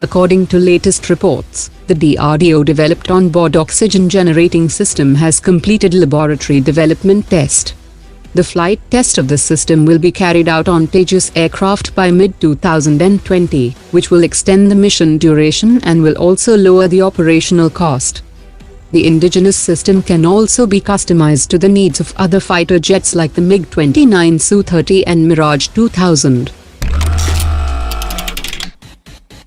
According to latest reports, the DRDO-developed on-board oxygen-generating system has completed laboratory development test. The flight test of the system will be carried out on Tejas aircraft by mid-2020, which will extend the mission duration and will also lower the operational cost. The indigenous system can also be customized to the needs of other fighter jets like the MiG-29 Su-30 and Mirage 2000.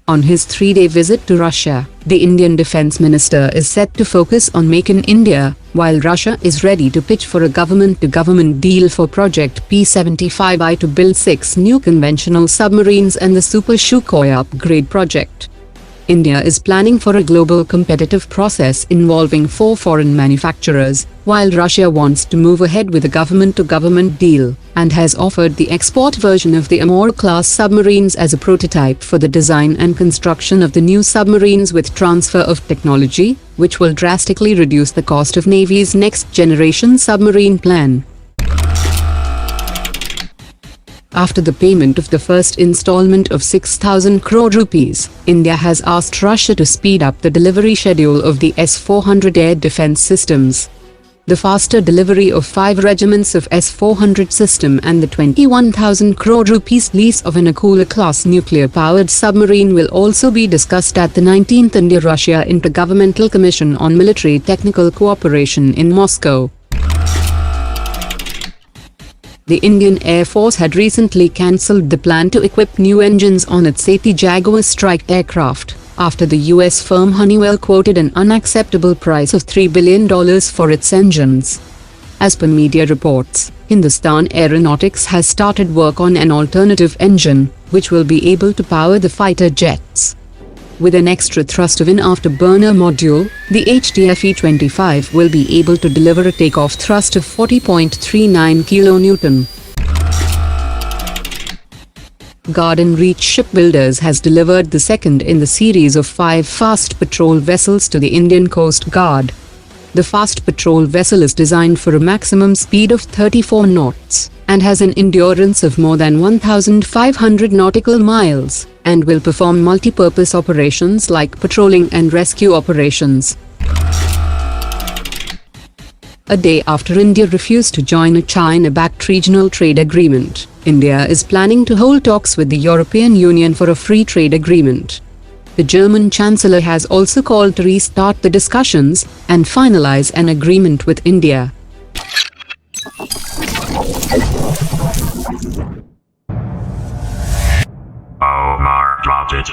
On his 3-day visit to Russia, the Indian Defence Minister is set to focus on Make in India, while Russia is ready to pitch for a government-to-government deal for Project P75-I to build 6 new conventional submarines and the Super Sukhoi upgrade project. India is planning for a global competitive process involving 4 foreign manufacturers, while Russia wants to move ahead with a government-to-government deal, and has offered the export version of the Amur-class submarines as a prototype for the design and construction of the new submarines with transfer of technology, which will drastically reduce the cost of Navy's next-generation submarine plan. After the payment of the first installment of 6,000 crore rupees, India has asked Russia to speed up the delivery schedule of the S-400 air defense systems. The faster delivery of 5 regiments of S-400 system and the 21,000 crore rupees lease of an Akula-class nuclear-powered submarine will also be discussed at the 19th India-Russia Intergovernmental Commission on Military Technical Cooperation in Moscow. The Indian Air Force had recently cancelled the plan to equip new engines on its 80 Jaguar strike aircraft, after the US firm Honeywell quoted an unacceptable price of $3 billion for its engines. As per media reports, Hindustan Aeronautics has started work on an alternative engine, which will be able to power the fighter jets. With an extra thrust of an afterburner module, the HTFE25 will be able to deliver a takeoff thrust of 40.39 kN. Garden Reach Shipbuilders has delivered the second in the series of 5 fast patrol vessels to the Indian Coast Guard. The fast patrol vessel is designed for a maximum speed of 34 knots, and has an endurance of more than 1,500 nautical miles, and will perform multi-purpose operations like patrolling and rescue operations. A day after India refused to join a China-backed regional trade agreement, India is planning to hold talks with the European Union for a free trade agreement. The German Chancellor has also called to restart the discussions and finalize an agreement with India. Omar dropped it.